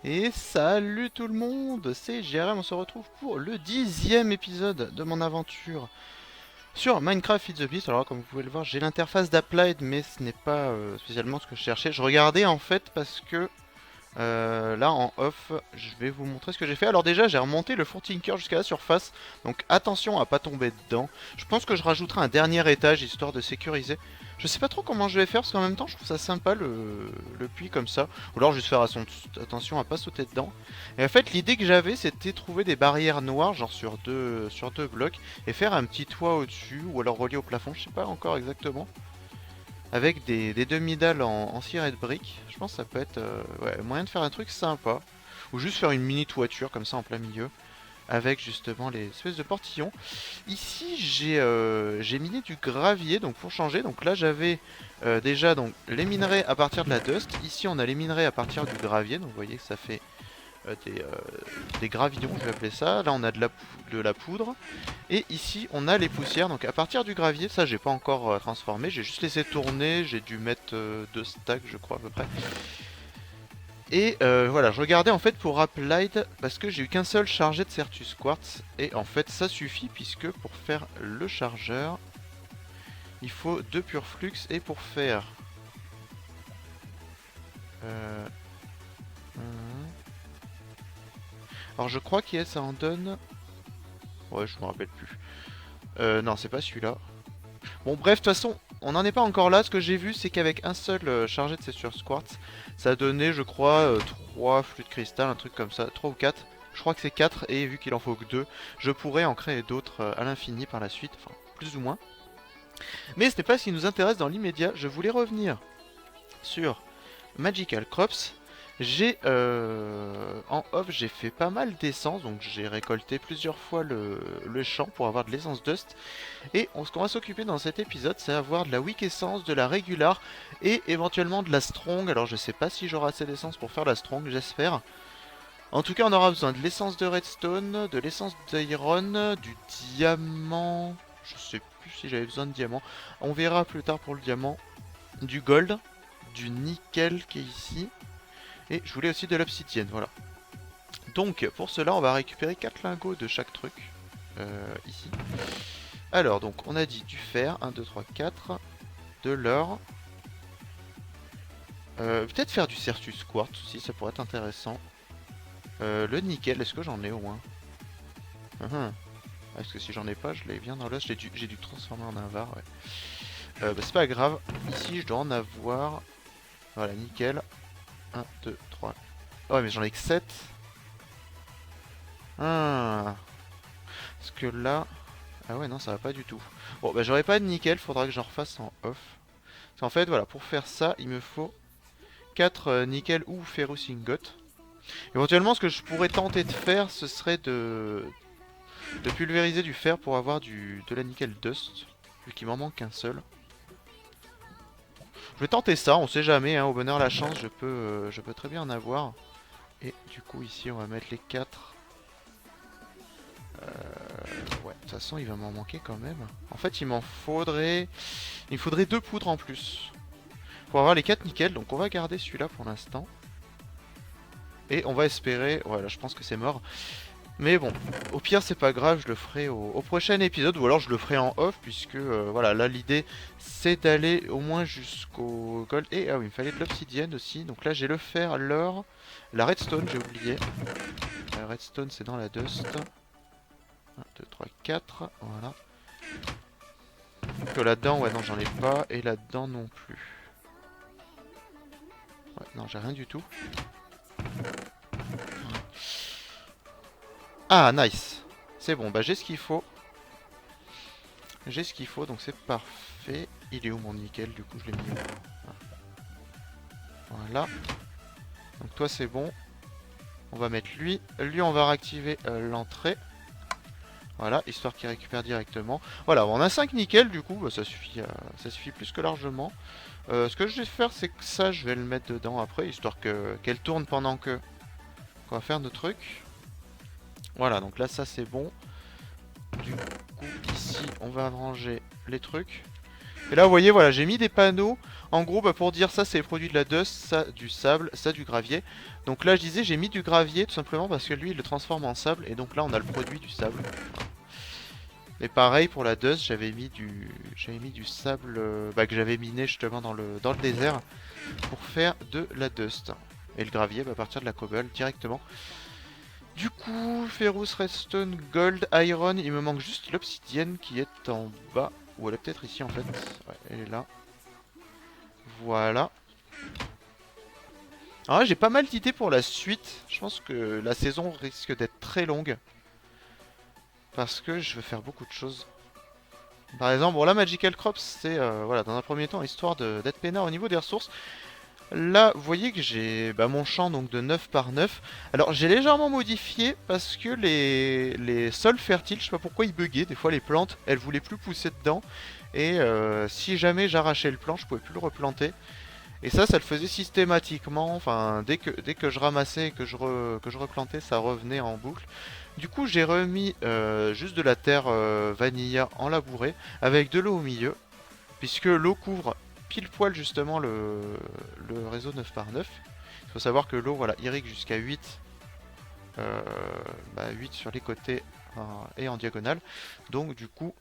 Et salut tout le monde, c'est Jérém, on se retrouve pour le 10e épisode de mon aventure sur Minecraft It's the Beast. Alors comme vous pouvez le voir, j'ai l'interface d'Applied, mais ce n'est pas spécialement ce que je cherchais. Je regardais en fait parce que là en off, je vais vous montrer ce que j'ai fait. Alors déjà, j'ai remonté le Fort Tinker jusqu'à la surface, donc attention à pas tomber dedans. Je pense que je rajouterai un dernier étage histoire de sécuriser. Je sais pas trop comment je vais faire parce qu'en même temps, je trouve ça sympa le puits comme ça. Ou alors juste faire attention à pas sauter dedans. Et en fait, l'idée que j'avais, c'était trouver des barrières noires, genre sur deux blocs, et faire un petit toit au-dessus, ou alors relié au plafond, je sais pas encore exactement avec des demi-dalles en ciré de briques. Je pense que ça peut être ouais, moyen de faire un truc sympa. Ou juste faire une mini toiture comme ça en plein milieu. Avec justement les espèces de portillons. Ici j'ai miné du gravier donc pour changer. Donc là j'avais déjà donc, les minerais à partir de la dust. Ici on a les minerais à partir du gravier. Donc vous voyez que ça fait des gravillons, je vais appeler ça. Là on a de la poudre. Et ici on a les poussières. Donc à partir du gravier, ça j'ai pas encore transformé. J'ai juste laissé tourner. J'ai dû mettre 2 stacks je crois à peu près. Et voilà, je regardais en fait pour Applied parce que j'ai eu qu'un seul chargé de Certus Quartz. Et en fait ça suffit puisque pour faire le chargeur, il faut 2 pur flux. Et pour faire... Euh, alors je crois qu'il ça en donne... Ouais, je me rappelle plus. Non, c'est pas celui-là. Bon, bref, de toute façon, on n'en est pas encore là. Ce que j'ai vu, c'est qu'avec un seul chargé de Certus Quartz, ça a donné, je crois, 3 flux de cristal, un truc comme ça, 3 ou 4. Je crois que c'est 4, et vu qu'il en faut que 2, je pourrais en créer d'autres à l'infini par la suite, enfin, plus ou moins. Mais ce n'est pas ce qui nous intéresse dans l'immédiat. Je voulais revenir sur Magical Crops. J'ai en off j'ai fait pas mal d'essence, donc j'ai récolté plusieurs fois le champ pour avoir de l'essence dust. Et ce qu'on va s'occuper dans cet épisode, c'est avoir de la weak essence, de la régular et éventuellement de la strong. Alors je sais pas si j'aurai assez d'essence pour faire la strong, j'espère. En tout cas on aura besoin de l'essence de redstone, de l'essence d'iron, du diamant. Je sais plus si j'avais besoin de diamant. On verra plus tard pour le diamant. Du gold, du nickel qui est ici. Et je voulais aussi de l'obsidienne, voilà. Donc pour cela on va récupérer 4 lingots de chaque truc. Ici. Alors donc on a dit du fer, 1, 2, 3, 4. De l'or. Peut-être faire du Certus Quartz aussi, ça pourrait être intéressant. Le nickel, est-ce que j'en ai au moins? Parce que si j'en ai pas, je l'ai bien dans l'os, j'ai dû transformer en invar, ouais. Bah, c'est pas grave, ici je dois en avoir. Voilà, nickel. 1, 2, 3. Oh, ouais, mais j'en ai que 7. Ah. Parce que là... Ah ouais, non, ça va pas du tout. Bon, bah j'aurais pas de nickel, faudra que j'en refasse en off. Parce qu'en fait, voilà, pour faire ça, il me faut 4 nickel ou ferrous ingot. Éventuellement, ce que je pourrais tenter de faire, ce serait de pulvériser du fer pour avoir de la nickel dust, vu qu'il m'en manque qu'un seul. Je vais tenter ça, on sait jamais, hein, au bonheur la chance, je peux très bien en avoir. Et du coup, ici, on va mettre les 4. Ouais, de toute façon, il va m'en manquer quand même. En fait, il me faudrait 2 poudres en plus pour avoir les 4 nickel. Donc, on va garder celui-là pour l'instant. Et on va espérer... Voilà, je pense que c'est mort. Mais bon, au pire c'est pas grave, je le ferai au prochain épisode ou alors je le ferai en off puisque voilà, là l'idée c'est d'aller au moins jusqu'au gold. Et ah oui, il me fallait de l'obsidienne aussi, donc là j'ai le fer, l'or, la redstone j'ai oublié. La redstone c'est dans la dust. 1, 2, 3, 4, voilà. Donc là-dedans, ouais non j'en ai pas, et là-dedans non plus. Ouais, non j'ai rien du tout. Ah nice, c'est bon, bah j'ai ce qu'il faut. J'ai ce qu'il faut, donc c'est parfait. Il est où mon nickel? Du coup, je l'ai mis où? Voilà. Donc toi, c'est bon. On va mettre lui. Lui, on va réactiver l'entrée. Voilà, histoire qu'il récupère directement. Voilà, on a 5 nickel, du coup, bah, ça suffit plus que largement. Ce que je vais faire, c'est que ça, je vais le mettre dedans après, histoire qu'elle tourne pendant que qu'on va faire nos trucs. Voilà, donc là, ça, c'est bon. Du coup, ici, on va ranger les trucs. Et là, vous voyez, voilà, j'ai mis des panneaux. En gros, bah, pour dire ça, c'est les produits de la dust, ça du sable, ça du gravier. Donc là, je disais, j'ai mis du gravier tout simplement parce que lui, il le transforme en sable. Et donc là, on a le produit du sable. Et pareil pour la dust, j'avais mis du sable bah, que j'avais miné justement dans le désert pour faire de la dust. Et le gravier, bah, à partir de la cobble directement. Du coup, Ferrous, Redstone, Gold, Iron, il me manque juste l'obsidienne qui est en bas. Ou elle est peut-être ici en fait. Ouais, elle est là. Voilà. Alors là, j'ai pas mal d'idées pour la suite. Je pense que la saison risque d'être très longue. Parce que je veux faire beaucoup de choses. Par exemple, bon là, Magical Crops, c'est voilà, dans un premier temps, histoire d'être peinard au niveau des ressources. Là, vous voyez que j'ai bah, mon champ donc de 9 par 9. Alors, j'ai légèrement modifié parce que les sols fertiles, je sais pas pourquoi ils buggaient. Des fois, les plantes, elles voulaient plus pousser dedans. Et si jamais j'arrachais le plant, je pouvais plus le replanter. Et ça le faisait systématiquement. Enfin, dès que je ramassais et que je replantais, ça revenait en boucle. Du coup, j'ai remis juste de la terre vanilla en labouré avec de l'eau au milieu. Puisque l'eau couvre pile poil justement le réseau 9 par 9. Il faut savoir que l'eau voilà, irrigue jusqu'à 8, 8 sur les côtés et en diagonale. Donc du coup,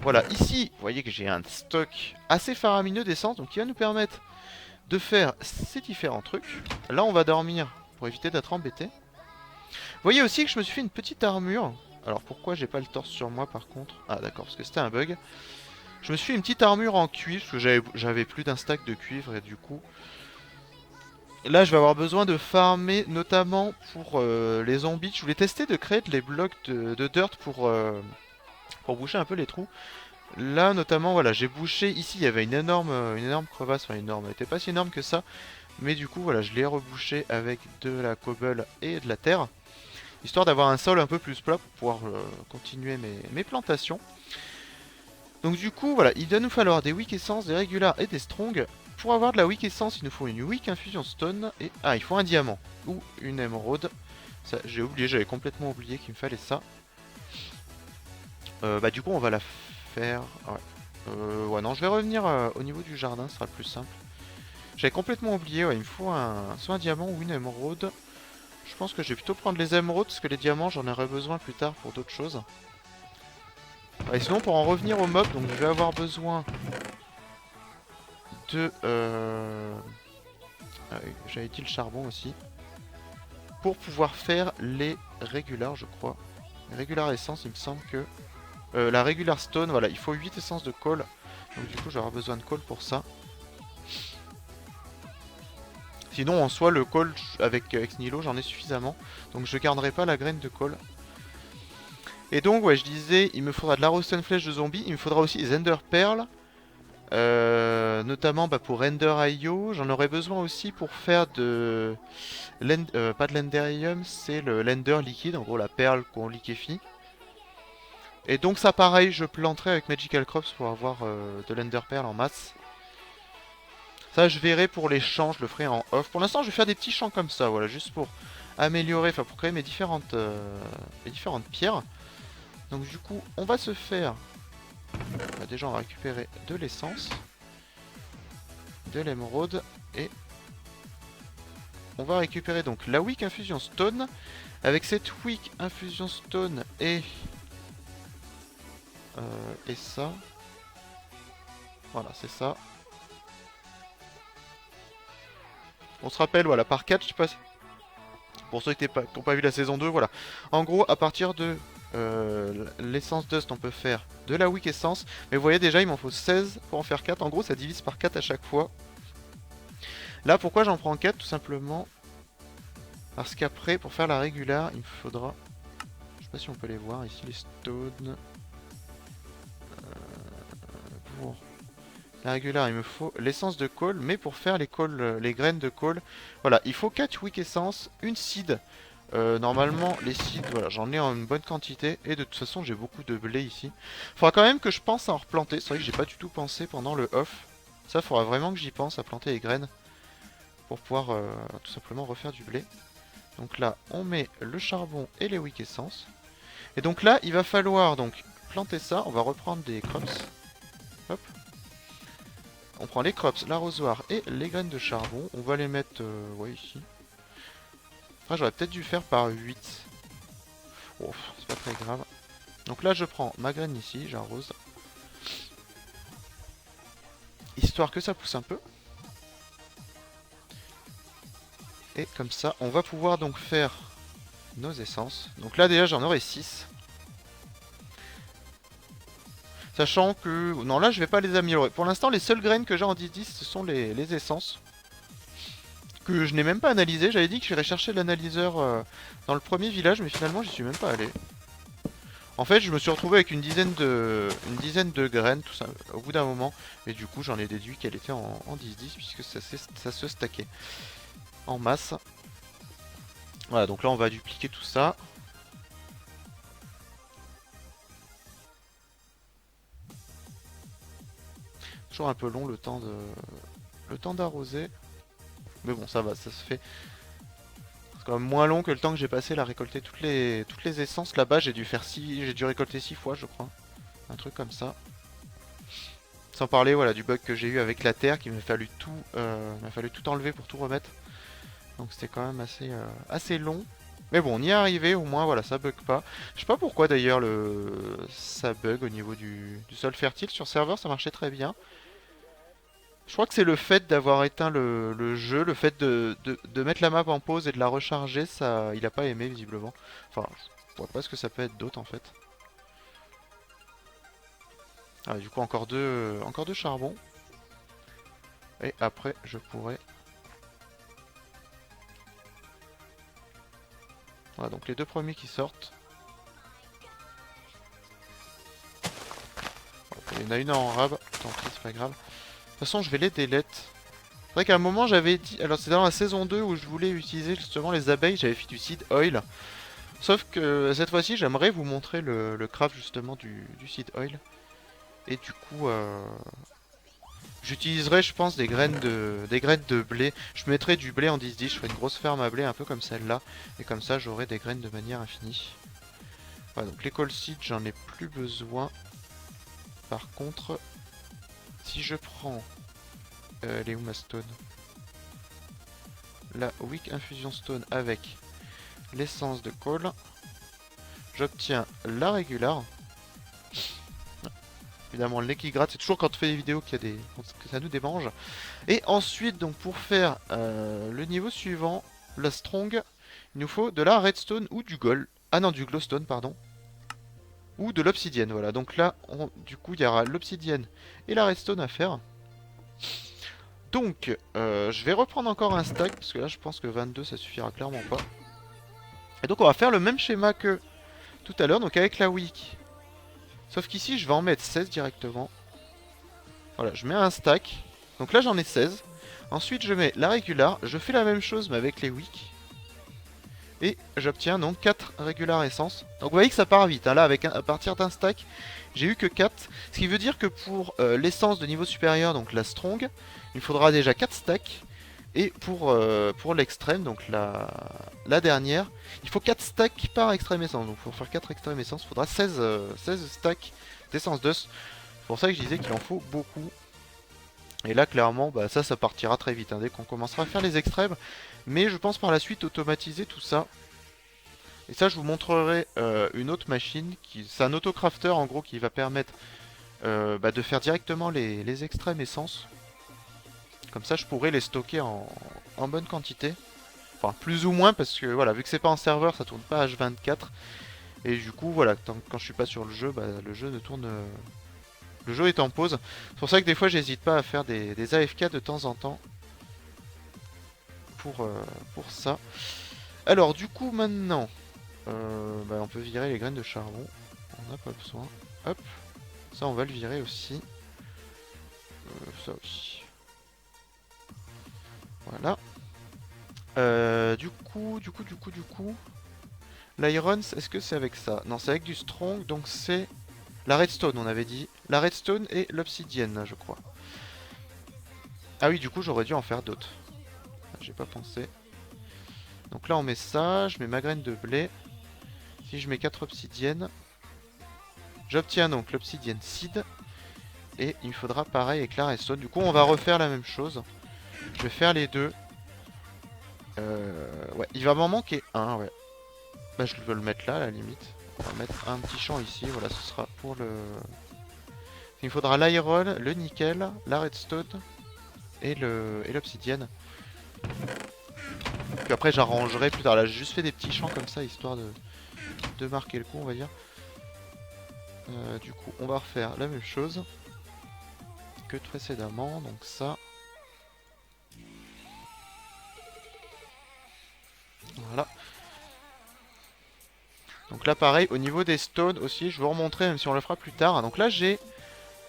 voilà, ici, vous voyez que j'ai un stock assez faramineux d'essence, donc qui va nous permettre de faire ces différents trucs. Là, on va dormir pour éviter d'être embêté. Vous voyez aussi que je me suis fait une petite armure. Alors pourquoi j'ai pas le torse sur moi par contre? Ah d'accord, parce que c'était un bug. Je me suis fait une petite armure en cuivre, parce que j'avais plus d'un stack de cuivre et du coup... Là je vais avoir besoin de farmer, notamment pour les zombies. Je voulais tester de créer les blocs de dirt pour boucher un peu les trous. Là notamment, voilà, j'ai bouché, ici il y avait une énorme crevasse, enfin énorme, elle était pas si énorme que ça. Mais du coup voilà, je l'ai rebouché avec de la cobble et de la terre. Histoire d'avoir un sol un peu plus plat pour pouvoir continuer mes plantations. Donc du coup, voilà, il va nous falloir des weak essence, des regulars et des strong. Pour avoir de la weak essence, il nous faut une weak infusion stone et... Ah, il faut un diamant ou une émeraude. Ça, j'ai oublié, j'avais complètement oublié qu'il me fallait ça. Bah du coup, on va la faire... Ouais, ouais non, je vais revenir au niveau du jardin, ce sera le plus simple. J'avais complètement oublié, ouais, il me faut soit un diamant ou une émeraude. Je pense que je vais plutôt prendre les émeraudes, parce que les diamants, j'en aurai besoin plus tard pour d'autres choses. Et sinon, pour en revenir au mob, donc je vais avoir besoin de... j'avais dit le charbon aussi. Pour pouvoir faire les régulars, je crois. Les régulars essence, il me semble que... la régular stone, voilà, il faut 8 essences de coal. Donc du coup, je vais avoir besoin de coal pour ça. Sinon, en soi, le coal avec Ex Nihilo, j'en ai suffisamment. Donc je garderai pas la graine de coal. Et donc, ouais, je disais, il me faudra de la Rostone Flèche de zombie. Il me faudra aussi des Ender Pearls. Notamment bah, pour Ender.io. J'en aurais besoin aussi pour faire de... pas de l'Enderium, c'est le l'Ender liquide. En gros, la perle qu'on liquéfie. Et donc ça, pareil, je planterai avec Magical Crops pour avoir de l'Ender Pearl en masse. Ça, je verrai pour les champs, je le ferai en off. Pour l'instant, je vais faire des petits champs comme ça, voilà, juste pour améliorer, enfin pour créer mes différentes pierres. Donc du coup, on va se faire... Bah, déjà, on va récupérer de l'essence, de l'émeraude, et on va récupérer donc la Weak Infusion Stone. Avec cette Weak Infusion Stone et ça, voilà, c'est ça. On se rappelle, voilà, par 4, je sais pas si... Pour ceux qui n'ont pas vu la saison 2, voilà. En gros, à partir de l'essence dust, on peut faire de la weak essence. Mais vous voyez déjà, il m'en faut 16 pour en faire 4. En gros, ça divise par 4 à chaque fois. Là, pourquoi j'en prends 4? Tout simplement parce qu'après, pour faire la régular, il me faudra... Je sais pas si on peut les voir, ici, les stones. Pour la régular, il me faut l'essence de coal. Mais pour faire les graines de coal, voilà, il faut 4 weak essence, une seed. Normalement, les seeds, voilà, j'en ai en une bonne quantité. Et de toute façon, j'ai beaucoup de blé ici. Faudra quand même que je pense à en replanter. C'est vrai que j'ai pas du tout pensé pendant le off. Ça, faudra vraiment que j'y pense à planter les graines. Pour pouvoir tout simplement refaire du blé. Donc là, on met le charbon et les weak essence. Et donc là, il va falloir donc planter ça. On va reprendre des crops. Hop. on prend les crops, l'arrosoir et les graines de charbon. On va les mettre ouais, ici. Après, j'aurais peut-être dû faire par 8. Oh, c'est pas très grave. Donc là, je prends ma graine ici, j'arrose. Histoire que ça pousse un peu. Et comme ça, on va pouvoir donc faire nos essences. Donc là, déjà, j'en aurai 6. Sachant que... Non, là, je vais pas les améliorer. Pour l'instant, les seules graines que j'ai en 10-10, ce sont les essences. Que je n'ai même pas analysé. J'avais dit que j'irais chercher l'analyseur dans le premier village, mais finalement, j'y suis même pas allé. En fait, je me suis retrouvé avec une dizaine de graines, tout ça, au bout d'un moment. Et du coup, j'en ai déduit qu'elle était en 10-10, puisque ça se stackait en masse. Voilà, donc là, on va dupliquer tout ça. Toujours un peu long le temps d'arroser. Mais bon, ça va, ça se fait. C'est quand même moins long que le temps que j'ai passé à récolter toutes les essences. Là-bas, j'ai dû récolter 6 fois, je crois. Un truc comme ça. Sans parler, voilà, du bug que j'ai eu avec la terre, qu'il m'a fallu tout enlever pour tout remettre. Donc c'était quand même assez long. Mais bon, on y est arrivé, au moins, voilà, ça bug pas. Je sais pas pourquoi d'ailleurs ça bug au niveau du sol fertile. Sur serveur, ça marchait très bien. Je crois que c'est le fait d'avoir éteint le jeu, le fait de mettre la map en pause et de la recharger, ça, il a pas aimé visiblement. Enfin, je vois pas ce que ça peut être d'autre en fait. Ah, du coup, encore deux charbon. Et après, je pourrais... Voilà, donc les deux premiers qui sortent. Il y en a une en rab, tant pis, c'est pas grave. De toute façon, je vais les delete. C'est vrai qu'à un moment, j'avais dit... Alors, c'est dans la saison 2 où je voulais utiliser justement les abeilles, j'avais fait du seed oil. Sauf que cette fois-ci, j'aimerais vous montrer le craft justement du seed oil. Et du coup, j'utiliserai, je pense, des graines de blé. Je mettrai du blé en 10-10, je ferai une grosse ferme à blé, un peu comme celle-là. Et comme ça, j'aurai des graines de manière infinie. Voilà, donc les coal seeds, j'en ai plus besoin. Par contre, si je prends... elle est où ma stone? La Wick Infusion Stone avec l'essence de coal. J'obtiens la régular. Évidemment, le nez qui gratte, c'est toujours quand on fait des vidéos qu'il y a que ça nous démange. Et ensuite, donc pour faire le niveau suivant, la strong, il nous faut de la redstone ou du gold. Ah non, du glowstone, pardon. Ou de l'obsidienne, voilà. Donc là, du coup, il y aura l'obsidienne et la redstone à faire. Donc, je vais reprendre encore un stack, parce que là, je pense que 22, ça suffira clairement pas. Et donc, on va faire le même schéma que tout à l'heure, donc avec la wick. Sauf qu'ici, je vais en mettre 16 directement. Voilà, je mets un stack. Donc là, j'en ai 16. Ensuite, je mets la régular. Je fais la même chose, mais avec les wicks. Et j'obtiens donc 4 régular essences. Donc vous voyez que ça part vite. Hein. Là, à partir d'un stack, j'ai eu que 4. Ce qui veut dire que pour l'essence de niveau supérieur, donc la strong, il faudra déjà 4 stacks. Et pour l'extrême, donc la dernière, il faut 4 stacks par extrême essence. Donc pour faire 4 extrêmes essences, il faudra 16 stacks d'essence d'os. C'est pour ça que je disais qu'il en faut beaucoup. Et là, clairement, bah, ça partira très vite, hein, dès qu'on commencera à faire les extrêmes. Mais je pense par la suite automatiser tout ça. Et ça, je vous montrerai une autre machine. C'est un autocrafter, en gros, qui va permettre bah, de faire directement les extrêmes essences. Comme ça, je pourrais les stocker en bonne quantité. Enfin, plus ou moins, parce que, voilà, vu que c'est pas en serveur, ça tourne pas H24. Et du coup, voilà, quand je suis pas sur le jeu, bah, le jeu ne tourne... le jeu est en pause. C'est pour ça que des fois, j'hésite pas à faire des AFK de temps en temps. Pour ça. Alors, du coup, maintenant, bah, on peut virer les graines de charbon. On n'a pas besoin. Hop. Ça, on va le virer aussi. Ça aussi. Voilà. Du coup. L'Irons, est-ce que c'est avec ça? Non, c'est avec du strong, donc c'est la redstone, on avait dit. La redstone et l'obsidienne, je crois. Ah oui, du coup, j'aurais dû en faire d'autres. J'ai pas pensé. Donc là, on met ça. Je mets ma graine de blé. Si je mets 4 obsidiennes, j'obtiens donc l'obsidienne seed. Et il me faudra pareil avec la redstone. Du coup, on va refaire la même chose. Je vais faire les deux. Ouais, il va m'en manquer un, ouais. Bah, je vais le mettre là, à la limite. On va mettre un petit champ ici. Voilà, ce sera pour le... Il me faudra l'iron, le nickel, la redstone et l'obsidienne. Puis après, j'arrangerai plus tard. Là, j'ai juste fait des petits champs comme ça, histoire de marquer le coup, on va dire. Du coup, on va refaire la même chose que précédemment. Donc ça... Voilà. Donc là pareil, au niveau des stones aussi, je vais vous remontrer même si on le fera plus tard. Donc là j'ai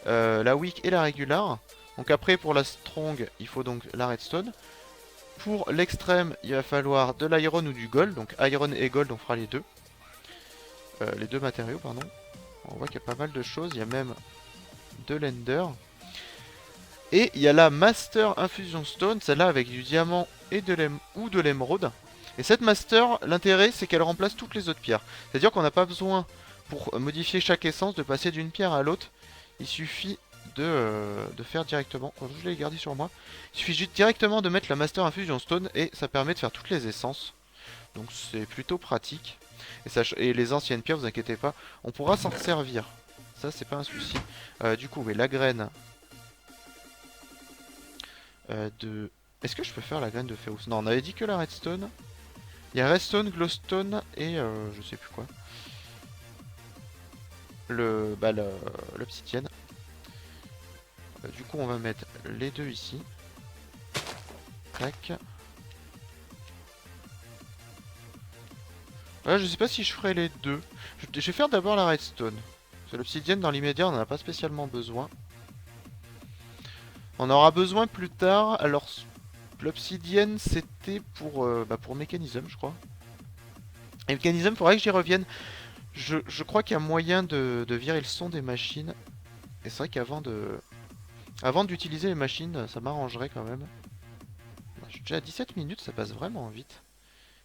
la weak et la regular. Donc après pour la strong, il faut donc la redstone. Pour l'extrême, il va falloir de l'iron ou du gold. Donc iron et gold, on fera les deux matériaux, pardon. On voit qu'il y a pas mal de choses, il y a même de l'ender. Et il y a la Master Infusion Stone, celle-là avec du diamant et de l'émeraude. Et cette Master, l'intérêt c'est qu'elle remplace toutes les autres pierres. C'est-à-dire qu'on n'a pas besoin, pour modifier chaque essence, de passer d'une pierre à l'autre. Il suffit de faire directement. Oh, je l'ai gardé sur moi. Il suffit juste directement de mettre la Master Infusion Stone et ça permet de faire toutes les essences. Donc c'est plutôt pratique. Et les anciennes pierres, vous inquiétez pas, on pourra s'en servir. Ça c'est pas un souci. Du coup, oui, la graine de... Est-ce que je peux faire la graine de Ferrous? Non, on avait dit que la redstone. Il y a redstone, glowstone et je sais plus quoi. L'obsidienne. Du coup, on va mettre les deux ici. Tac. Là, je sais pas si je ferai les deux. Je vais faire d'abord la redstone. Parce que l'obsidienne, dans l'immédiat, on n'en a pas spécialement besoin. On aura besoin plus tard. Alors, l'obsidienne, c'était pour mécanisme, je crois. Et mécanisme, faudrait que j'y revienne. Je crois qu'il y a moyen de virer le son des machines. Et c'est vrai avant d'utiliser les machines, ça m'arrangerait quand même. Je suis déjà à 17 minutes, ça passe vraiment vite.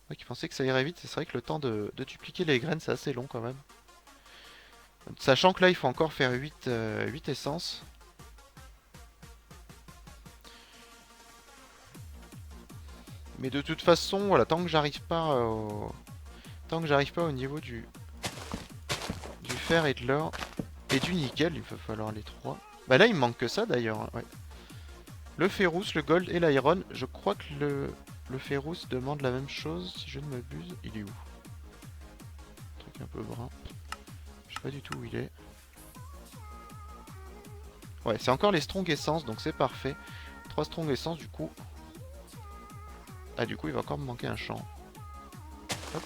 Moi qui pensais que ça irait vite, c'est vrai que le temps de dupliquer les graines, c'est assez long quand même. Sachant que là, il faut encore faire 8 essences. Mais de toute façon, voilà, tant que j'arrive pas au niveau du fer et de l'or et du nickel, il va falloir les trois. Bah là, il me manque que ça d'ailleurs, hein, ouais. Le ferrous, le gold et l'iron. Je crois que le ferrous demande la même chose, si je ne m'abuse. Il est où? Un truc un peu brun. Je sais pas du tout où il est. Ouais, c'est encore les strong essence, donc c'est parfait. 3 strong essence du coup. Ah, du coup, il va encore me manquer un champ. Hop.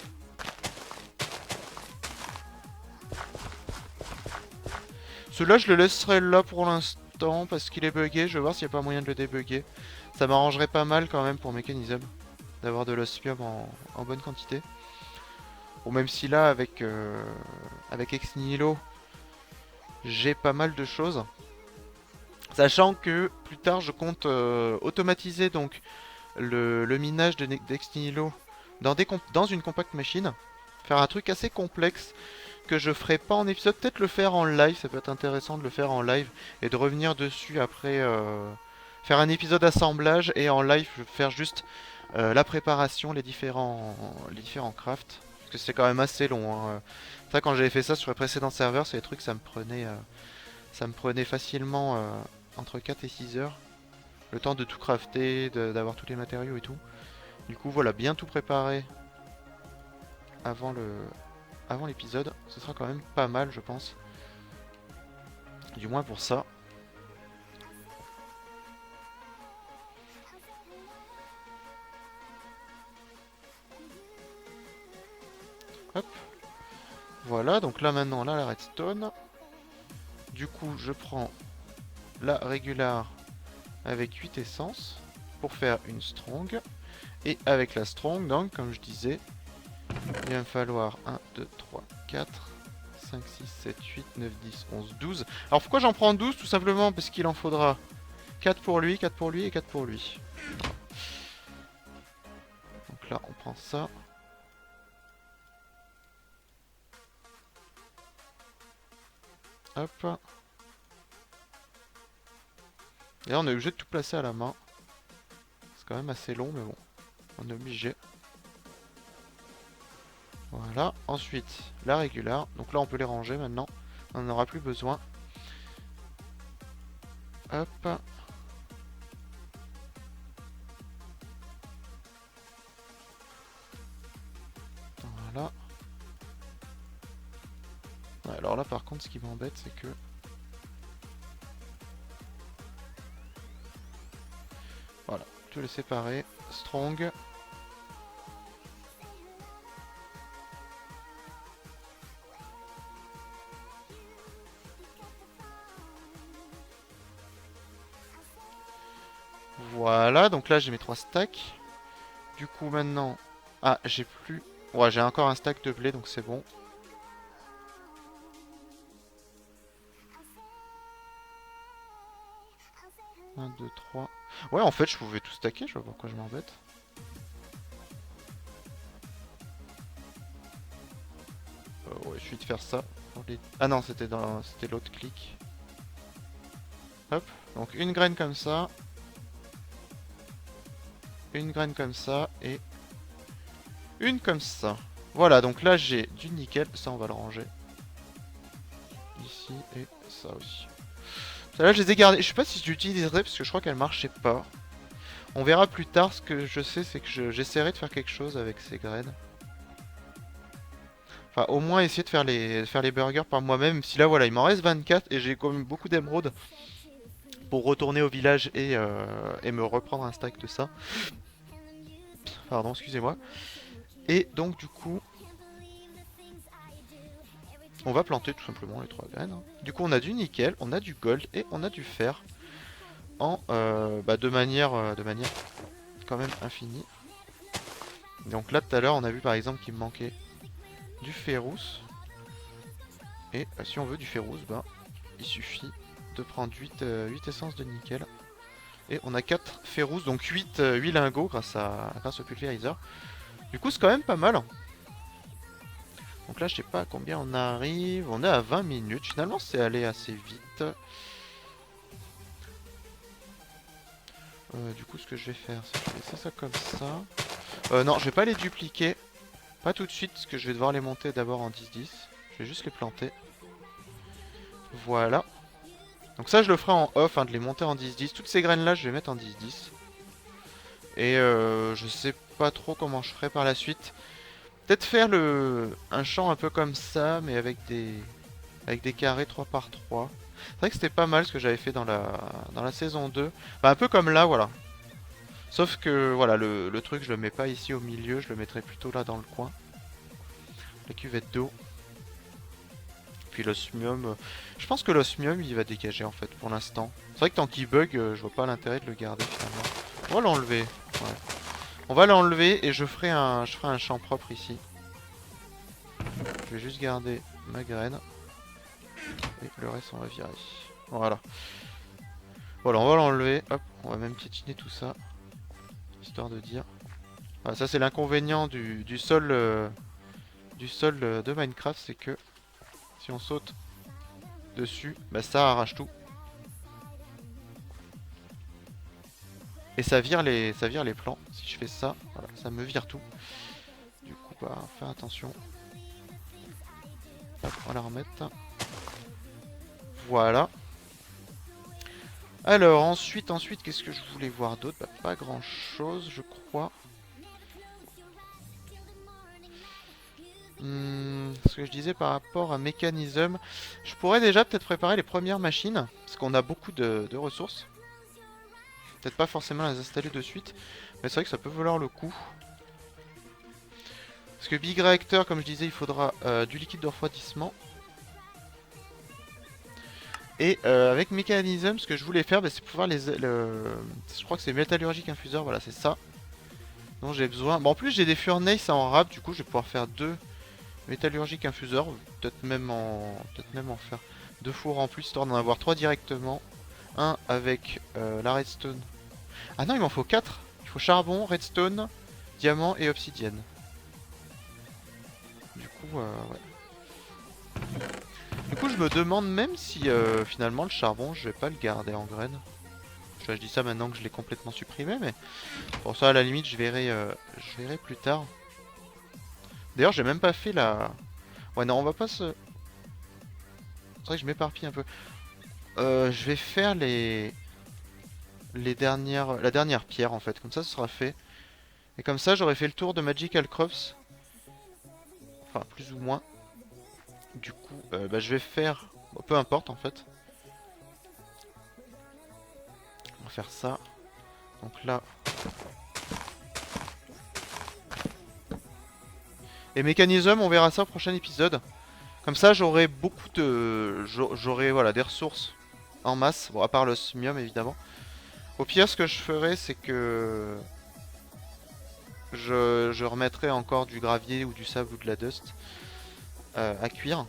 Celui-là, je le laisserai là pour l'instant parce qu'il est buggé. Je vais voir s'il n'y a pas moyen de le débugger. Ça m'arrangerait pas mal quand même pour mécanisme d'avoir de l'ospium en bonne quantité. Ou même si là, avec Ex Nihilo, j'ai pas mal de choses. Sachant que plus tard, je compte automatiser donc le minage d'Ex Nihilo dans une compact machine. Faire un truc assez complexe que je ferai pas en épisode, peut-être le faire en live, ça peut être intéressant de le faire en live et de revenir dessus après, faire un épisode assemblage et en live faire juste la préparation, les différents crafts, parce que c'est quand même assez long, hein. Ça, quand j'avais fait ça sur les précédents serveurs, c'est des trucs, ça me prenait facilement entre 4 et 6 heures, le temps de tout crafter, d'avoir tous les matériaux et tout. Du coup, voilà, bien tout préparer avant avant l'épisode, ce sera quand même pas mal, je pense. Du moins pour ça. Hop. Voilà, donc là maintenant, là la redstone. Du coup, je prends la régular avec 8 essences pour faire une strong. Et avec la strong, donc, comme je disais, il va me falloir 1, 2, 3, 4, 5, 6, 7, 8, 9, 10, 11, 12. Alors pourquoi j'en prends 12? Tout simplement parce qu'il en faudra 4 pour lui, 4 pour lui et 4 pour lui. Donc là, on prend ça. Hop. Et là on est obligé de tout placer à la main. C'est quand même assez long mais bon. On est obligé. Voilà. Ensuite, la régulière. Donc là on peut les ranger maintenant. On n'en aura plus besoin. Hop. Voilà. Ouais, alors là par contre ce qui m'embête c'est que... Voilà. Tout les séparer. Strong. Voilà, donc là j'ai mes 3 stacks. Du coup maintenant... Ah, j'ai plus... Ouais, j'ai encore un stack de blé, donc c'est bon. Un, 2, 3... Ouais, en fait, je pouvais tout stacker, je vois pas pourquoi je m'embête. Ouais, je suis de faire ça. Ah non, c'était c'était l'autre clic. Hop, donc une graine comme ça. Une graine comme ça, et... une comme ça. Voilà, donc là j'ai du nickel, ça on va le ranger. Ici, et ça aussi. Celle-là, je les ai gardées. Je sais pas si je l'utiliserai parce que je crois qu'elle marchait pas. On verra plus tard. Ce que je sais, c'est que j'essaierai de faire quelque chose avec ces graines. Enfin, au moins essayer de faire les burgers par moi-même. Si là, voilà, il m'en reste 24 et j'ai quand même beaucoup d'émeraudes pour retourner au village et me reprendre un stack de ça. Pardon, excusez-moi. Et donc, du coup, on va planter tout simplement les 3 graines. Du coup, on a du nickel, on a du gold et on a du fer en de manière quand même infinie. Donc là, tout à l'heure, on a vu par exemple qu'il me manquait du ferrous. Et si on veut du ferrous, ben, il suffit de prendre 8 essences de nickel. Et on a 4 ferrous, donc 8 lingots grâce au pulvérizer. Du coup, c'est quand même pas mal. Donc là, je sais pas à combien on arrive. On est à 20 minutes. Finalement, c'est allé assez vite. Du coup, ce que je vais faire, c'est que je vais laisser ça comme ça. Non, je vais pas les dupliquer. Pas tout de suite, parce que je vais devoir les monter d'abord en 10-10. Je vais juste les planter. Voilà. Donc ça, je le ferai en off, hein, de les monter en 10-10. Toutes ces graines-là, je vais mettre en 10-10. Et je sais pas trop comment je ferai par la suite. Peut-être faire un champ un peu comme ça, mais avec des carrés 3 par 3. C'est vrai que c'était pas mal ce que j'avais fait dans la saison 2. Bah, un peu comme là, voilà. Sauf que voilà, le truc, je le mets pas ici au milieu, je le mettrai plutôt là dans le coin. La cuvette d'eau. Puis l'osmium, je pense que l'osmium il va dégager en fait pour l'instant. C'est vrai que tant qu'il bug, je vois pas l'intérêt de le garder finalement. On va l'enlever. Ouais. On va l'enlever et je ferai un champ propre ici. Je vais juste garder ma graine. Et le reste on va virer. Voilà. Voilà, on va l'enlever. Hop, on va même piétiner tout ça. Histoire de dire. Voilà, ça c'est l'inconvénient du sol, de Minecraft, c'est que si on saute dessus, bah ça arrache tout. Et ça vire les plans. Si je fais ça, voilà, ça me vire tout. Du coup, bah, faire attention. Hop, on va la remettre. Voilà. Alors, ensuite, qu'est-ce que je voulais voir d'autre? Bah, pas grand-chose, je crois. Ce que je disais par rapport à mécanisme, je pourrais déjà peut-être préparer les premières machines, parce qu'on a beaucoup de ressources. Peut-être pas forcément les installer de suite, mais c'est vrai que ça peut valoir le coup. Parce que Big Reactor, comme je disais, il faudra du liquide de refroidissement. Et avec Mécanisme, ce que je voulais faire, bah, c'est pouvoir je crois que c'est métallurgique infuseur, voilà, c'est ça dont j'ai besoin. Bon, en plus, j'ai des furnaces en rab, du coup, je vais pouvoir faire 2 métallurgiques infuseurs. Peut-être même en faire 2 fours en plus, histoire d'en avoir 3 directement. Un avec la redstone. Ah non, il m'en faut 4. Il faut charbon, redstone, diamant et obsidienne. Du coup, ouais. Du coup, je me demande même si finalement le charbon, je vais pas le garder en graine. Je dis ça maintenant que je l'ai complètement supprimé, mais pour ça, à la limite, je verrai plus tard. D'ailleurs, j'ai même pas fait la... Ouais, non, on va pas se... C'est vrai que je m'éparpille un peu. Je vais faire la dernière pierre, en fait. Comme ça, ce sera fait. Et comme ça, j'aurai fait le tour de Magical Crops. Enfin, plus ou moins. Du coup, bah, je vais faire... Bon, peu importe, en fait. On va faire ça. Donc là... Et mécanisme, on verra ça au prochain épisode. Comme ça, j'aurai beaucoup de... J'aurai, voilà, des ressources en masse. Bon, à part le smium, évidemment. Au pire, ce que je ferai, c'est que... Je remettrai encore du gravier ou du sable ou de la dust à cuire.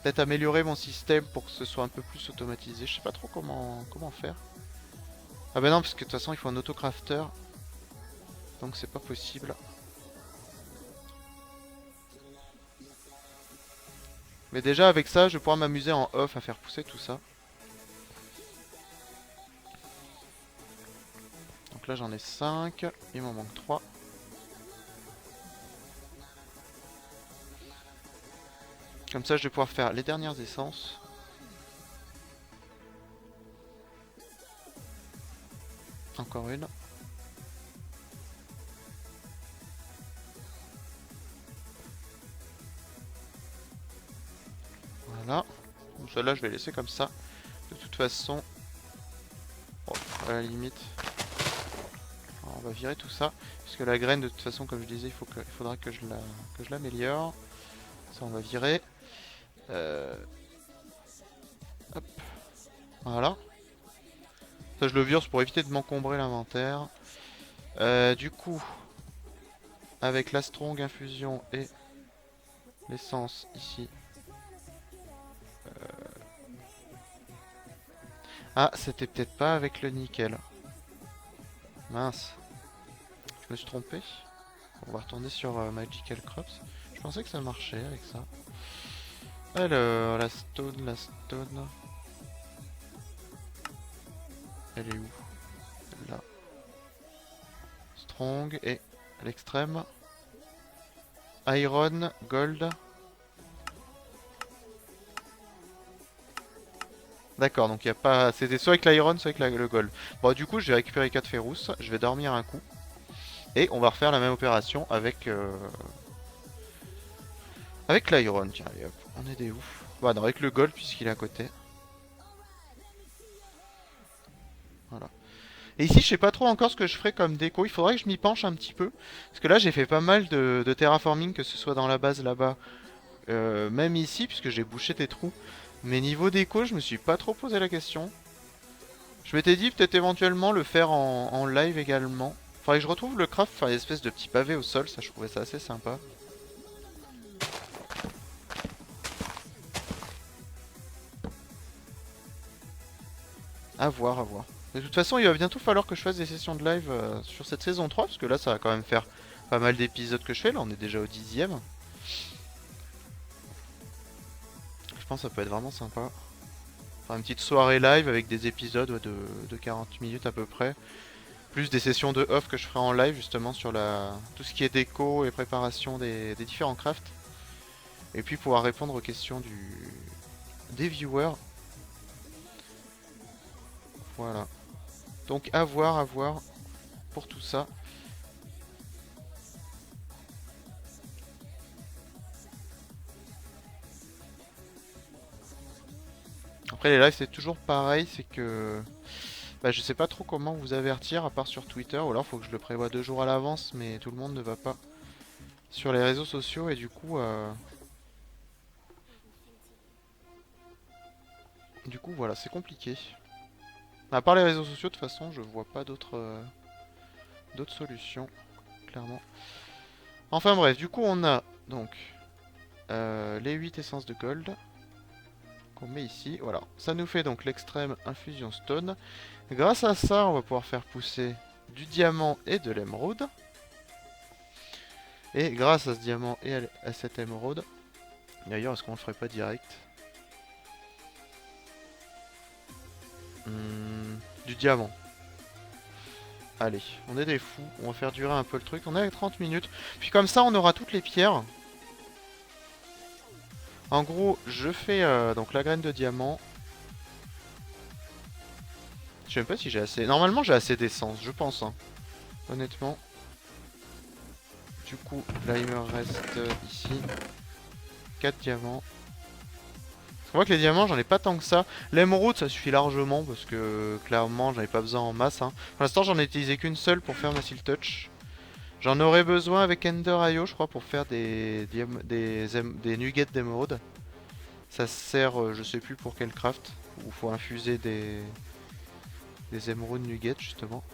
Peut-être améliorer mon système pour que ce soit un peu plus automatisé. Je sais pas trop comment faire. Ah bah non, parce que de toute façon, il faut un autocrafter. Donc c'est pas possible. Mais déjà, avec ça, je vais pouvoir m'amuser en off à faire pousser tout ça. Donc là, j'en ai 5. Il m'en manque 3. Comme ça, je vais pouvoir faire les dernières essences. Encore une. Voilà. Donc celle-là, je vais laisser comme ça. De toute façon, bon, à la limite, alors, on va virer tout ça. Parce que la graine, de toute façon, comme je disais, il faudra que je l'améliore. Ça, on va virer. Hop. Voilà. Ça, je le vire pour éviter de m'encombrer l'inventaire. Du coup, avec la strong infusion et l'essence ici. Ah, c'était peut-être pas avec le nickel. Mince. Je me suis trompé. On va retourner sur Magical Crops. Je pensais que ça marchait avec ça. Alors, la stone. Elle est où? Là. Strong et à l'extrême. Iron, gold. D'accord, donc il n'y a pas... C'était soit avec l'iron, soit avec le gold. Bon, du coup, je vais récupérer 4 ferrous. Je vais dormir un coup. Et on va refaire la même opération avec l'iron. Tiens, allez hop, on est des ouf. Bah non, avec le gold puisqu'il est à côté. Voilà. Et ici, je sais pas trop encore ce que je ferai comme déco. Il faudrait que je m'y penche un petit peu. Parce que là, j'ai fait pas mal de terraforming, que ce soit dans la base là-bas, même ici, puisque j'ai bouché des trous. Mais niveau déco, je me suis pas trop posé la question. Je m'étais dit peut-être éventuellement le faire en live également. Faudrait que je retrouve le craft, enfin l'espèce de petit pavé au sol, ça je trouvais ça assez sympa. À voir, à voir. De toute façon, il va bientôt falloir que je fasse des sessions de live sur cette saison 3, parce que là, ça va quand même faire pas mal d'épisodes que je fais. Là, on est déjà au 10e. Je pense que ça peut être vraiment sympa. Enfin, une petite soirée live avec des épisodes de 40 minutes à peu près. Plus des sessions de off que je ferai en live justement sur tout ce qui est déco et préparation des différents crafts. Et puis pouvoir répondre aux questions des viewers. Voilà. Donc à voir pour tout ça. Après les lives c'est toujours pareil, c'est que bah, je sais pas trop comment vous avertir à part sur Twitter, ou alors faut que je le prévoie 2 jours à l'avance, mais tout le monde ne va pas sur les réseaux sociaux et du coup voilà, c'est compliqué. À part les réseaux sociaux, de toute façon, je vois pas d'autres solutions, clairement. Enfin bref, du coup on a donc les 8 essences de gold qu'on met ici. Voilà, ça nous fait donc l'extrême infusion stone. Grâce à ça, on va pouvoir faire pousser du diamant et de l'émeraude. Et grâce à ce diamant et à cette émeraude, d'ailleurs, est-ce qu'on le ferait pas direct? Du diamant. Allez, on est des fous. On va faire durer un peu le truc. On est à 30 minutes. Puis comme ça, on aura toutes les pierres. En gros, je fais donc la graine de diamant. Je sais même pas si j'ai assez... Normalement, j'ai assez d'essence, je pense. Hein. Honnêtement. Du coup, là, il me reste ici 4 diamants. On voit que les diamants, j'en ai pas tant que ça. L'émeraude, ça suffit largement parce que clairement, j'en ai pas besoin en masse. Hein. Pour l'instant, j'en ai utilisé qu'une seule pour faire ma Seal Touch. J'en aurais besoin avec Ender.io, je crois, pour faire des nuggets d'émeraude. Ça sert, je sais plus pour quel craft. Où faut infuser des émeraudes nuggets, justement.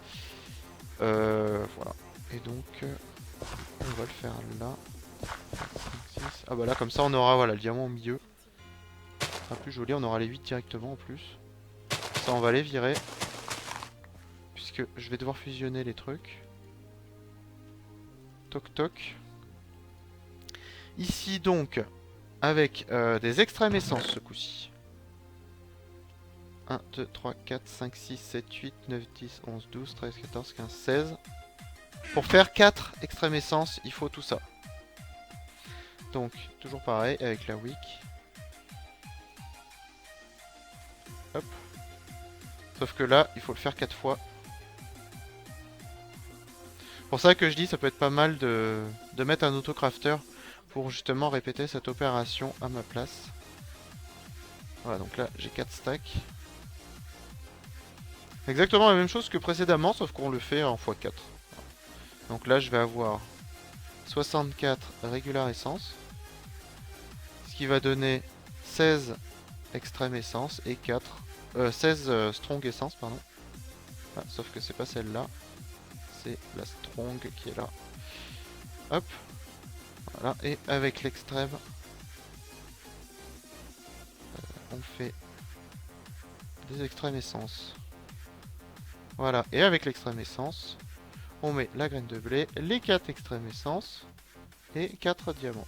Voilà. Et donc, on va le faire là. 5, 6. Ah bah là, comme ça, on aura voilà, le diamant au milieu. Ça sera plus joli, on aura les 8 directement en plus. Ça, on va les virer. Puisque je vais devoir fusionner les trucs. Toc toc. Ici donc, avec des extrêmes essences ce coup-ci. 1, 2, 3, 4, 5, 6, 7, 8, 9, 10, 11, 12, 13, 14, 15, 16. Pour faire 4 extrêmes essences, il faut tout ça. Donc, toujours pareil avec la wick. Hop. Sauf que là, il faut le faire 4 fois. Pour ça que je dis, ça peut être pas mal de mettre un autocrafter pour justement répéter cette opération à ma place. Voilà, donc là, j'ai 4 stacks. Exactement la même chose que précédemment, sauf qu'on le fait en x4. Donc là, je vais avoir 64 régular essence. Ce qui va donner 16 extrême essence et 16 strong essence, pardon. Ah, sauf que c'est pas celle-là. C'est la strong qui est là. Hop. Voilà. Et avec l'extrême, on fait des extrêmes essence. Voilà. Et avec l'extrême essence, on met la graine de blé, les 4 extrêmes essence et 4 diamants.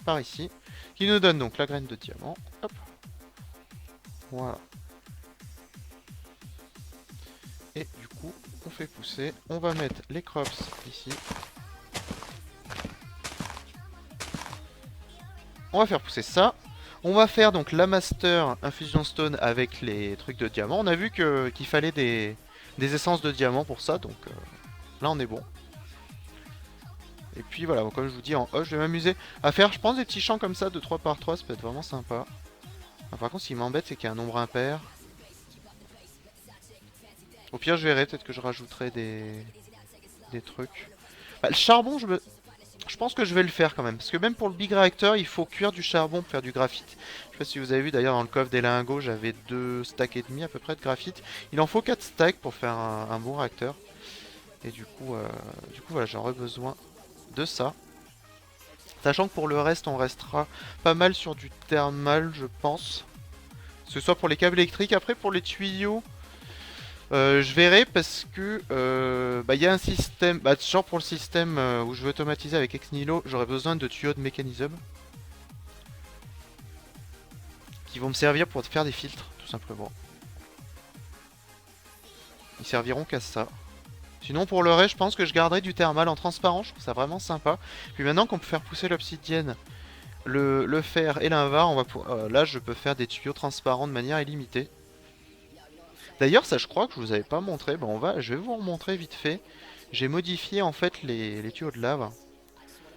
Par ici. Qui nous donne donc la graine de diamant. Hop. Voilà. Et du coup, on fait pousser. On va mettre les crops ici. On va faire pousser ça. On va faire donc la master infusion stone avec les trucs de diamant. On a vu qu'il fallait des essences de diamant pour ça. Donc là, on est bon. Et puis voilà, comme je vous dis en off, je vais m'amuser à faire, je pense, des petits champs comme ça de 3 par 3. Ça peut être vraiment sympa. Ah, par contre, ce qui m'embête, c'est qu'il y a un nombre impair. Au pire, je verrai. Peut-être que je rajouterai des trucs. Bah, le charbon, je pense que je vais le faire quand même. Parce que même pour le big reactor, il faut cuire du charbon pour faire du graphite. Je sais pas si vous avez vu d'ailleurs dans le coffre des lingots, j'avais 2 stacks et demi à peu près de graphite. Il en faut 4 stacks pour faire un bon réacteur. Et du coup voilà, j'aurais besoin de ça. Sachant que pour le reste, on restera pas mal sur du thermal, je pense. Que ce soit pour les câbles électriques. Après, pour les tuyaux, je verrai parce que il y a un système, genre pour le système où je veux automatiser avec Ex Nihilo, j'aurais besoin de tuyaux de mécanisme qui vont me servir pour faire des filtres, tout simplement. Ils serviront qu'à ça. Sinon pour le reste, je pense que je garderai du thermal en transparent, je trouve ça vraiment sympa. Puis maintenant qu'on peut faire pousser l'obsidienne, le fer et l'invar, là je peux faire des tuyaux transparents de manière illimitée. D'ailleurs, ça je crois que je vous avais pas montré, je vais vous remontrer vite fait. J'ai modifié en fait les tuyaux de lave.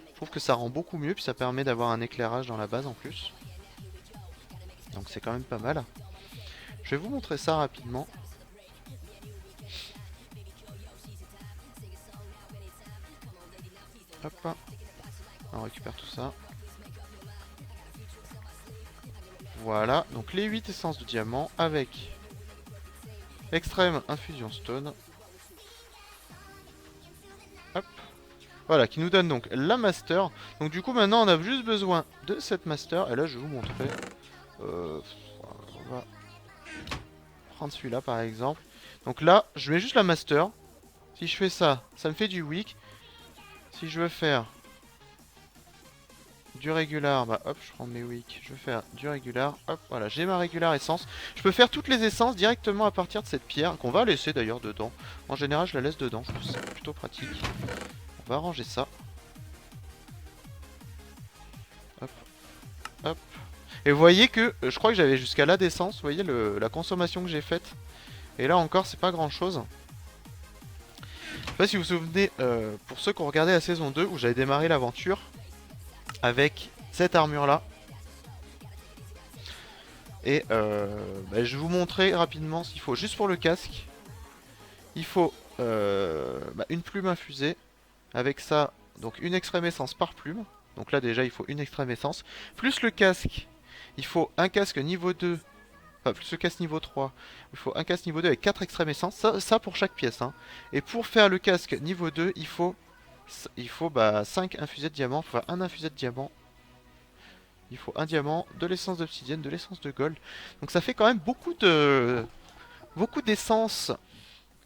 Je trouve que ça rend beaucoup mieux, puis ça permet d'avoir un éclairage dans la base en plus. Donc c'est quand même pas mal. Je vais vous montrer ça rapidement. Hop, on récupère tout ça. Voilà, donc les 8 essences de diamant avec extrême infusion stone. Hop. Voilà, qui nous donne donc la master. Donc du coup maintenant on a juste besoin de cette master. Et là je vais vous montrer. On va prendre celui-là par exemple. Donc là je mets juste la master. Si je fais ça, ça me fait du wick. Si je veux faire du régular, bah hop, je prends mes wicks, je vais faire du régular, hop, voilà, j'ai ma régular essence. Je peux faire toutes les essences directement à partir de cette pierre, qu'on va laisser d'ailleurs dedans. En général, je la laisse dedans, je trouve ça plutôt pratique. On va ranger ça. Hop, hop. Et vous voyez que, je crois que j'avais jusqu'à la d'essence, vous voyez la consommation que j'ai faite. Et là encore, c'est pas grand chose. Je sais pas si vous vous souvenez, pour ceux qui ont regardé la saison 2, où j'avais démarré l'aventure, avec cette armure là. Et bah, je vais vous montrer rapidement ce qu'il faut. Juste pour le casque, il faut bah, une plume infusée. Avec ça, donc une extrême essence par plume. Donc là déjà il faut une extrême essence. Plus le casque, il faut un casque niveau 2. Enfin plus le casque niveau 3. Il faut un casque niveau 2 avec 4 extrêmes essences. Ça pour chaque pièce. Hein. Et pour faire le casque niveau 2, il faut bah, 5 infusés de diamant. Il faut faire un infusé de diamant. Il faut un diamant, de l'essence d'obsidienne, de l'essence de gold. Donc ça fait quand même beaucoup d'essence,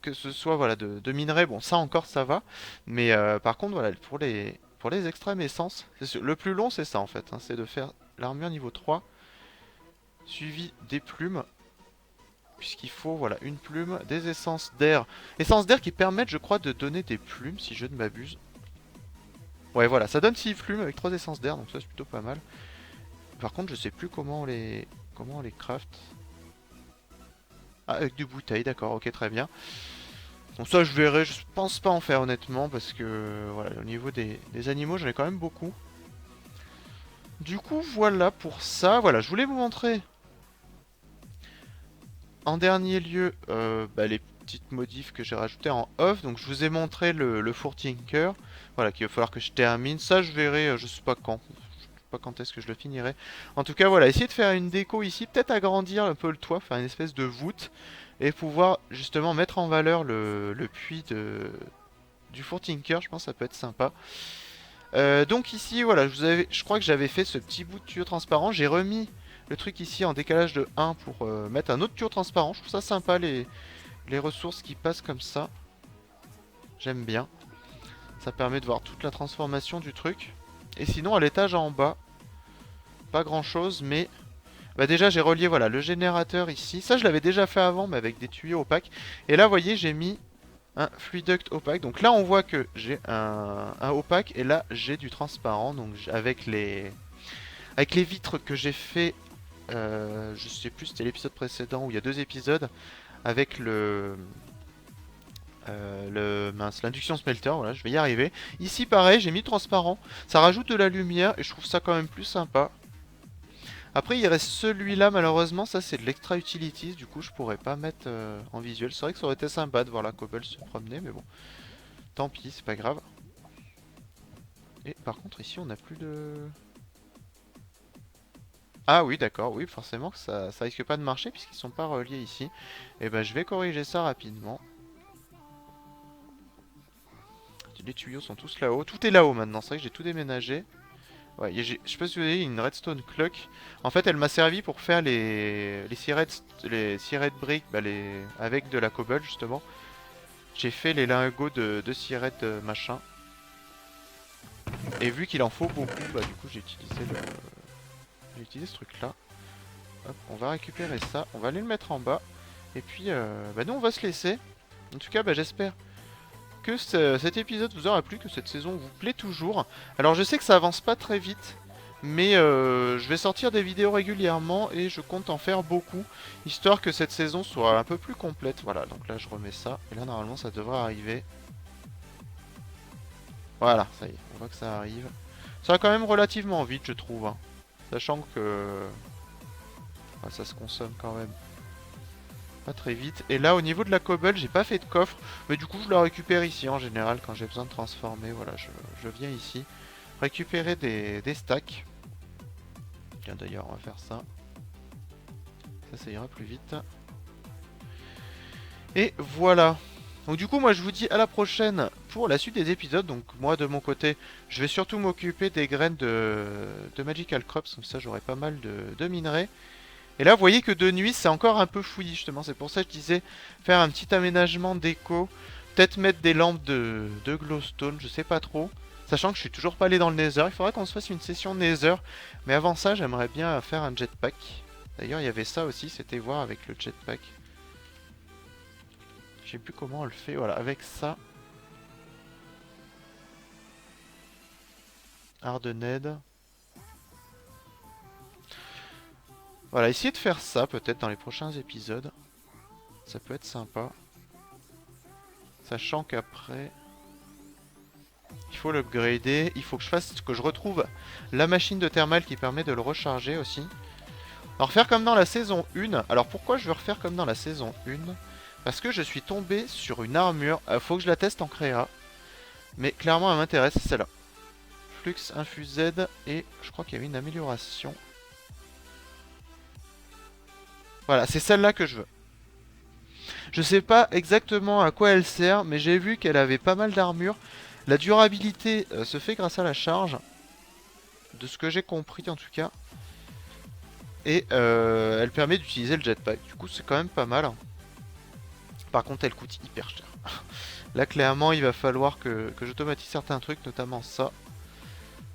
que ce soit voilà de minerais. Bon, ça encore ça va, mais par contre voilà pour les extrêmes essences, le plus long c'est ça en fait, hein, c'est de faire l'armure niveau 3 suivi des plumes, puisqu'il faut voilà une plume, des essences d'air qui permettent je crois de donner des plumes si je ne m'abuse. Ouais voilà, ça donne 6 plumes avec 3 essences d'air, donc ça c'est plutôt pas mal. Par contre, je sais plus comment on les craft. Ah, avec du bouteille, d'accord, ok, très bien. Bon, ça, je verrai, je pense pas en faire honnêtement, parce que, voilà, au niveau des animaux, j'en ai quand même beaucoup. Du coup, voilà pour ça. Voilà, je voulais vous montrer, en dernier lieu, bah, les petites modifs que j'ai rajoutées en off. Donc, je vous ai montré le four tinker. Voilà, qu'il va falloir que je termine. Ça, je verrai, je sais pas quand. Pas quand est-ce que je le finirai. En tout cas, voilà, essayer de faire une déco ici, peut-être agrandir un peu le toit, faire une espèce de voûte, et pouvoir justement mettre en valeur le puits du four tinker, je pense que ça peut être sympa. Donc ici, voilà, je crois que j'avais fait ce petit bout de tuyau transparent, j'ai remis le truc ici en décalage de 1 pour mettre un autre tuyau transparent, je trouve ça sympa les ressources qui passent comme ça. J'aime bien, ça permet de voir toute la transformation du truc. Et sinon à l'étage en bas, pas grand chose, mais bah déjà j'ai relié voilà le générateur ici. Ça je l'avais déjà fait avant mais avec des tuyaux opaques. Et là vous voyez j'ai mis un fluiduct opaque. Donc là on voit que j'ai un opaque et là j'ai du transparent. Donc avec les vitres que j'ai fait, je sais plus c'était l'épisode précédent ou il y a 2 épisodes avec l'induction smelter, voilà, je vais y arriver. Ici pareil, j'ai mis transparent, ça rajoute de la lumière et je trouve ça quand même plus sympa. Après il reste celui-là malheureusement, ça c'est de l'extra utilities, du coup je pourrais pas mettre en visuel. C'est vrai que ça aurait été sympa de voir la cobble se promener, mais bon, tant pis, c'est pas grave. Et par contre ici on n'a plus de... Ah oui d'accord, oui forcément que ça risque pas de marcher puisqu'ils sont pas reliés ici. Et ben je vais corriger ça rapidement. Les tuyaux sont tous là-haut, tout est là-haut maintenant, c'est vrai que j'ai tout déménagé. Ouais, je sais pas si vous avez une redstone clock. En fait, elle m'a servi pour faire les sirettes briques bah, avec de la cobble justement. J'ai fait les lingots de sirettes machin. Et vu qu'il en faut beaucoup, bah du coup j'ai utilisé ce truc là. Hop, on va récupérer ça, on va aller le mettre en bas. Et puis, bah nous on va se laisser. En tout cas, bah j'espère que cet épisode vous aura plu, que cette saison vous plaît toujours. Alors je sais que ça avance pas très vite, mais je vais sortir des vidéos régulièrement et je compte en faire beaucoup, histoire que cette saison soit un peu plus complète. Voilà, donc là je remets ça, et là normalement ça devrait arriver. Voilà, ça y est, on voit que ça arrive. Ça va quand même relativement vite je trouve, hein. Sachant que ça se consomme quand même pas très vite. Et là au niveau de la cobble j'ai pas fait de coffre, mais du coup je la récupère ici en général quand j'ai besoin de transformer. Voilà, je viens ici récupérer des stacks. Tiens d'ailleurs on va faire ça. Ça ira plus vite. Et voilà. Donc du coup moi je vous dis à la prochaine pour la suite des épisodes. Donc moi de mon côté je vais surtout m'occuper des graines de Magical Crops, comme ça j'aurai pas mal de minerais. Et là, vous voyez que de nuit, c'est encore un peu fouillis, justement. C'est pour ça que je disais faire un petit aménagement déco Peut-être mettre des lampes de glowstone, je sais pas trop. Sachant que je suis toujours pas allé dans le Nether. Il faudrait qu'on se fasse une session Nether. Mais avant ça, j'aimerais bien faire un jetpack. D'ailleurs, il y avait ça aussi, c'était voir avec le jetpack. Je sais plus comment on le fait. Voilà, avec ça. Hardened. Voilà, essayer de faire ça peut-être dans les prochains épisodes. Ça peut être sympa. Sachant qu'après, il faut l'upgrader. Il faut que je retrouve la machine de thermal qui permet de le recharger aussi. Alors faire comme dans la saison 1. Alors pourquoi je veux refaire comme dans la saison 1? Parce que je suis tombé sur une armure. Faut que je la teste en créa. Mais clairement elle m'intéresse, c'est celle-là. Flux infused. Et je crois qu'il y avait une amélioration. Voilà, c'est celle-là que je veux. Je sais pas exactement à quoi elle sert, mais j'ai vu qu'elle avait pas mal d'armure. La durabilité se fait grâce à la charge. De ce que j'ai compris en tout cas. Et elle permet d'utiliser le jetpack. Du coup c'est quand même pas mal. Par contre elle coûte hyper cher. Là clairement il va falloir que j'automatise certains trucs, notamment ça.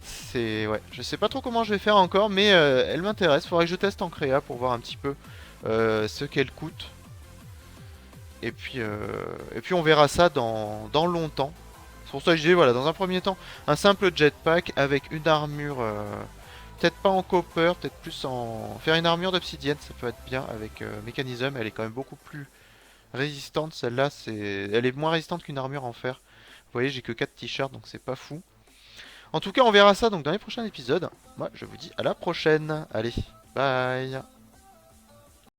C'est... ouais, je sais pas trop comment je vais faire encore, mais elle m'intéresse. Faudrait que je teste en créa pour voir un petit peu ce qu'elle coûte. Et puis on verra ça dans longtemps. C'est pour ça que je dis, voilà, dans un premier temps, un simple jetpack avec une armure, peut-être pas en copper, peut-être plus en... faire une armure d'obsidienne, ça peut être bien avec mécanisme, elle est quand même beaucoup plus résistante, celle-là, elle est moins résistante qu'une armure en fer. Vous voyez, j'ai que 4 t-shirts, donc c'est pas fou. En tout cas, on verra ça donc dans les prochains épisodes. Moi, je vous dis à la prochaine. Allez, bye.